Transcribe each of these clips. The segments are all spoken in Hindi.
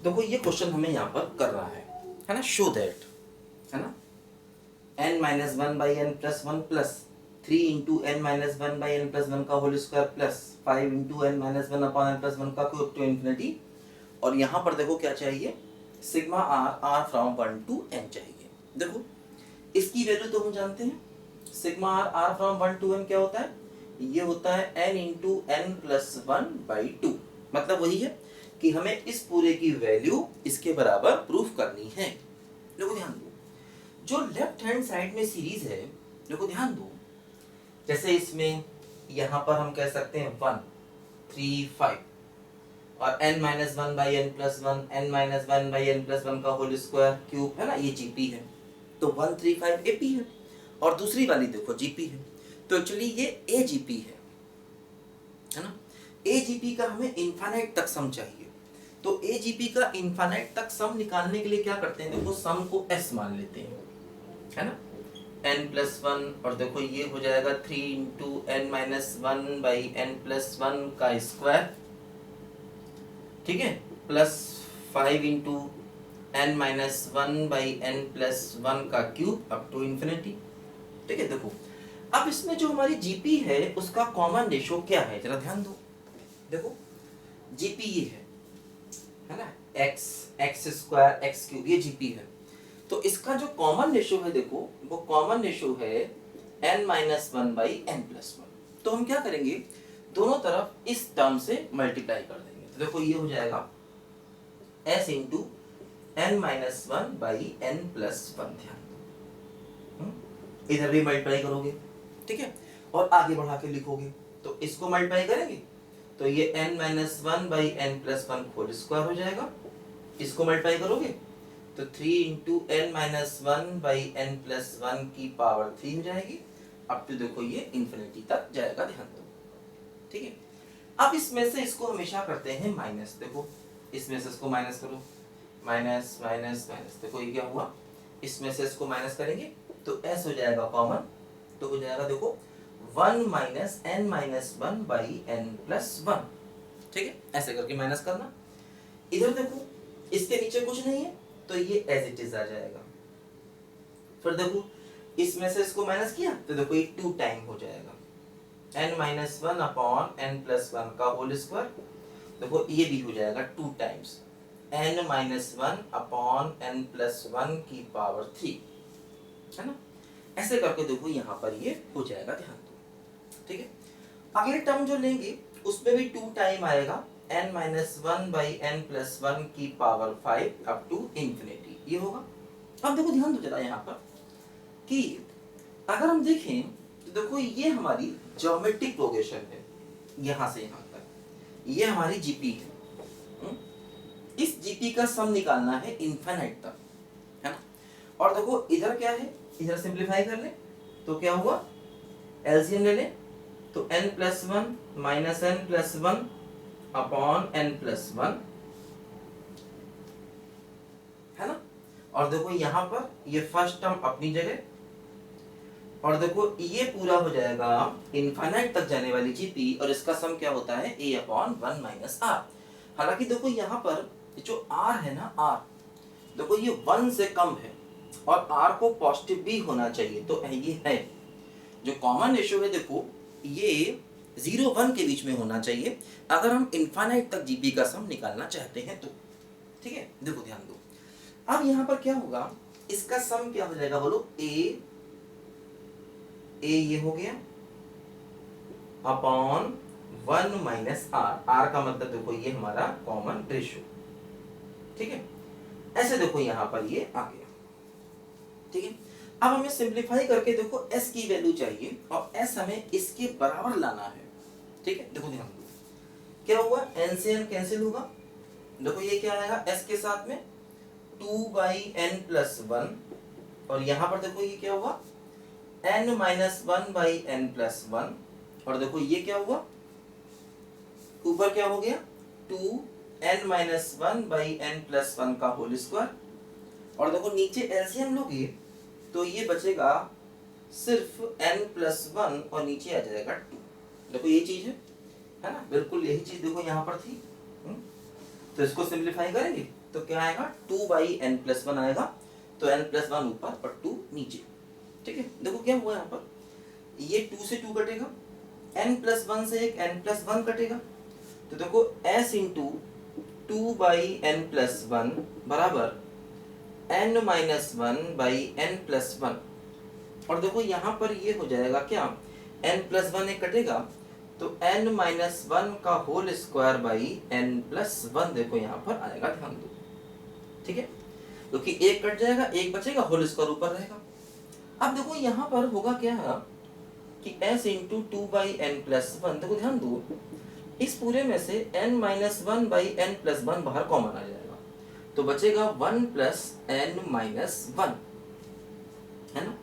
देखो ये क्वेश्चन हमें यहाँ पर करना है ना, शो दैट, है ना, n minus one by n plus one plus 3 into n minus one by n plus one का whole square plus 5 into n minus one upon n plus one का क्यूब टू इन्फिनिटी। और यहाँ पर देखो क्या चाहिए, sigma r, r from 1 to n चाहिए। देखो इसकी वैल्यू तो हम जानते हैं, sigma r, r from 1 to n क्या होता है, ये होता है n into n plus one by two. मतलब वही है कि हमें इस पूरे की वैल्यू इसके बराबर प्रूफ करनी है। देखो ध्यान दो, जो लेफ्ट हैंड साइड में सीरीज है, देखो ध्यान दो, जैसे इसमें यहां पर हम कह सकते हैं 1 3 5 और n minus one by n plus one, n minus one by n plus one का होल स्क्वायर क्यूब, है ना, ये जीपी है। तो 1 3 5 एपी है और दूसरी वाली देखो जीपी है। तो एक्चुअली ये ए जीपी है ना। ए जीपी का हमें इनफाइनाइट तक सम चाहिए। तो ए जीपी का इनफाइनाइट तक सम निकालने के लिए क्या करते हैं, देखो सम को एस मान लेते हैं, है ना, n प्लस वन, और देखो ये हो जाएगा 3 into n minus one by n plus one का स्क्वायर, ठीक है, plus 5 into n minus one by n plus one का क्यूब अप टू इन्फिनिटी। ठीक है, देखो अब इसमें जो हमारी जीपी है उसका कॉमन रेशो क्या है, जरा ध्यान दो। देखो जीपी ये है ना, x, x square x cube, ये जीपी है। तो इसका जो कॉमन रेशो है, देखो वो कॉमन रेशो है n minus one by n plus one. तो हम क्या करेंगे, दोनों तरफ इस टर्म से मल्टीप्लाई कर देंगे। तो देखो ये हो जाएगा s into n minus one by n plus one. ध्यान दो, इधर भी मल्टीप्लाई करोगे, ठीक है, और आगे बढ़ा के लिखोगे। तो इसको मल्टीप्लाई करेंगे तो ये n minus one by n plus one whole square हो जाएगा। इसको मल्टीप्लाई करोगे तो 3 into n minus one by n plus one की पावर 3 हो जाएगी। अब तो देखो ये इन्फिनिटी तक जाएगा, ध्यान दो, ठीक है। अब इसमें से इसको हमेशा करते हैं माइनस। देखो इसमें से इसको माइनस करो, माइनस माइनस माइनस, देखो ये क्या हुआ, इसमें से इसको माइनस करेंगे तो s हो जाएगा कॉमन, तो हो जाएगा देखो 1 minus n minus one by n plus one. ठीक है, ऐसे करके माइनस करना। इधर देखो इसके नीचे कुछ नहीं है तो ये एज इट इज आ जाएगा। फिर देखो इसमें से इसको माइनस किया तो देखो ये 2 टाइम हो जाएगा, n minus one upon n plus one का होल स्क्वायर। देखो ये भी हो जाएगा 2 times n minus one upon n plus one की पावर 3, है ना। ऐसे करके देखो यहाँ पर ये हो जाएगा, ध्यान दो, ठीक है। अगले टर्म जो लेंगे उसमें भी 2 टाइम आएगा, n minus one by n plus one की पावर 5 अप टू इंफिनिटी, ये होगा। अब देखो ध्यान दो जरा यहाँ पर कि अगर हम देखें तो देखो ये हमारी ज्योमेट्रिक प्रोग्रेशन है, यहाँ से यहाँ तक ये हमारी जीपी है। इस जीपी का सम निकालना है इनफाइनाइट तक, है ना। और देखो इधर क्या है, इधर सिंप्लीफाई कर ले तो क्या हुआ, एलसीएम ले ले तो n plus one minus n plus one upon n plus one, है ना। और देखो यहाँ पर ये फर्स्ट टर्म अपनी जगह, और देखो ये पूरा हो जाएगा इनफाइनाइट तक जाने वाली जीपी, और इसका सम क्या होता है a upon one minus r. हालांकि देखो यहाँ पर जो r है ना, r देखो ये 1 से कम है और r को पॉजिटिव भी होना चाहिए, तो ये है जो कॉमन रेशियो है, देखो ये 0 1 के बीच में होना चाहिए अगर हम इनफाइनाइट तक जीपी का सम निकालना चाहते हैं तो, ठीक है। देखो ध्यान दो, अब यहाँ पर क्या होगा, इसका सम क्या हो जाएगा बोलो, a ये हो गया अपॉन 1 माइनस आर, आर का मतलब देखो ये हमारा कॉमन रेशियो, ठीक है। ऐसे देखो यहाँ पर ये आ गया, ठीक है। अब हमें सिंप्लीफाई करके देखो s की वैल्यू चाहिए और s हमें इसके बराबर लाना है, ठीक है। देखो ध्यान दो क्या हुआ, n से n कैंसिल होगा, देखो ये क्या आएगा s के साथ में 2 बाई एन प्लस वन, और यहाँ पर देखो ये क्या हुआ n minus one by n plus one, और देखो ये क्या हुआ, ऊपर क्या हो गया 2 n minus one by n plus one का होल स्क्वायर, और देखो नीचे एलसीएम लोगे तो ये बचेगा सिर्फ n प्लस वन और नीचे आ जाएगा 2। देखो ये चीज है ना, बिल्कुल यही चीज देखो यहाँ पर थी, तो इसको सिंप्लीफाई करेंगे तो क्या आएगा 2/n+1 आएगा, तो n+1 ऊपर और 2 नीचे। ठीक है, देखो क्या हुआ यहाँ पर, ये 2 से 2 कटेगा, n+1 से एक n+1 कटेगा, तो देखो s इंटू 2/n+1 बराबर n-1/n+1, और देखो यहाँ पर ये हो जाएगा क्या, n+1 एक कटेगा तो n-1 का होल स्क्वायर बाई n+1 देखो यहाँ पर आएगा, ध्यान दो। ठीक है, क्योंकि एक कट जाएगा, एक बचेगा, होल स्क्वायर ऊपर रहेगा। अब देखो यहाँ पर होगा क्या कि s इंटू 2/n+1, देखो ध्यान दो, इस पूरे में से n-1/n+1 बाहर कॉमन आ जाएगा, तो बचेगा 1 + n-1, है ना,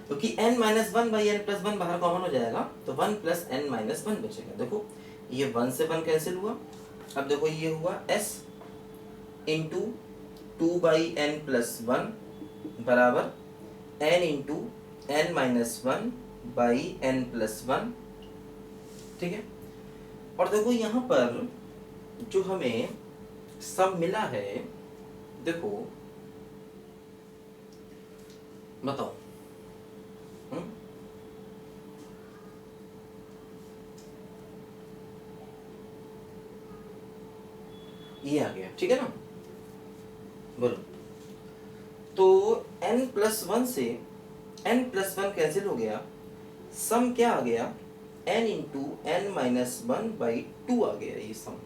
क्योंकि n-1/n+1 बाहर कॉमन हो जाएगा तो 1 + n-1 बचेगा। देखो ये 1 से 1 कैंसिल हुआ, अब देखो ये हुआ s इंटू 2/n+1 बराबर n इंटू n-1/n+1। ठीक है, और देखो यहाँ पर जो हमें सम मिला है, देखो बताओ, ये आ गया, ठीक है ना, बोलो। तो n+1 से n+1 कैंसिल हो गया, सम क्या आ गया, n इंटू n-1/2 आ गया ये सम,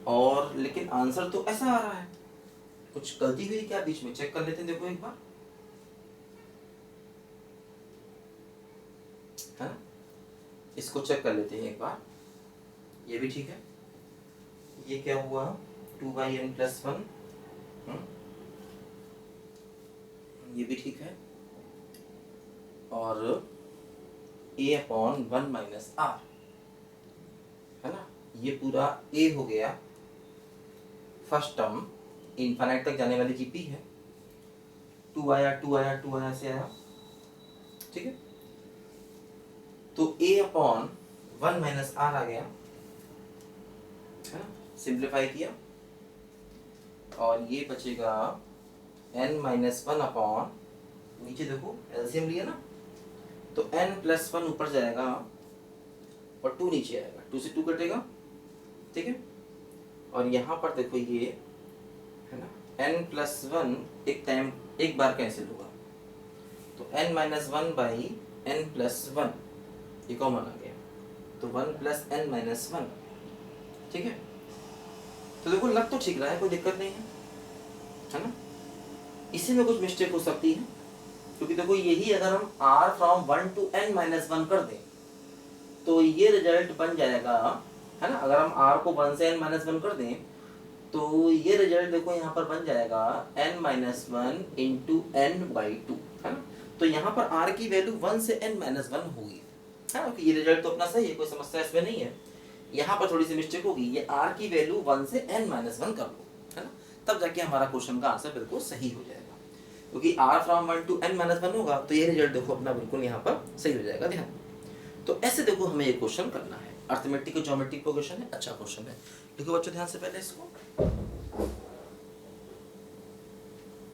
और लेकिन आंसर तो ऐसा आ रहा है, कुछ गलती हुई क्या बीच में, चेक कर लेते हैं, देखो एक बार, है ना, इसको चेक कर लेते हैं एक बार, ये भी ठीक है, ये क्या हुआ 2/n+1, ये भी ठीक है, और a/1 - r, है ना, ये पूरा a हो गया, फर्स्ट टर्म इनफाइनाइट तक जाने वाली की p है, 2 आया 2 आया 2 आया से आया, ठीक है, तो a/1 - r आ गया, है ना, सिंप्लीफाई किया, और ये बचेगा n-1 अपॉन, नीचे देखो एलसीएम लिया ना, तो n+1 ऊपर जाएगा और 2 नीचे आएगा, 2 से 2 कटेगा, ठीक है, और यहाँ पर देखो ये है ना, n+1 एक टाइम एक बार कैंसिल होगा, तो n-1/n+1 ये कॉमन आ गया, तो 1 + n-1, ठीक है, तो देखो लग तो ठीक रहा है, कोई दिक्कत नहीं है ना, इसी में कुछ मिस्टेक हो सकती है, क्योंकि देखो यही अगर हम r फ्रॉम 1 to n-1 कर दें तो ये रिजल्ट बन जाएगा, है ना, अगर हम r को 1 से n-1 कर दें तो ये रिजल्ट देखो यहाँ पर बन जाएगा n-1 × n/2, है ना, तो यहाँ पर r की वैल्यू 1 से n-1 होगी, है ना, ये रिजल्ट तो अपना सही है, कोई समस्या इसमें नहीं है, यहाँ पर थोड़ी सी मिस्टेक होगी, ये r की वैल्यू 1 से n-1 कर लो, है ना, तब जाके हमारा क्वेश्चन का आंसर बिल्कुल सही हो जाएगा, क्योंकि r फ्रॉम 1 to n-1 होगा तो ये रिजल्ट देखो अपना बिल्कुल यहाँ पर सही हो जाएगा, ध्यान। तो ऐसे देखो हमें ये क्वेश्चन करना है, अर्थमेटिक और ज्योमेट्रिक क्वेश्चन है, अच्छा क्वेश्चन है, देखो बच्चों ध्यान से पहले इसको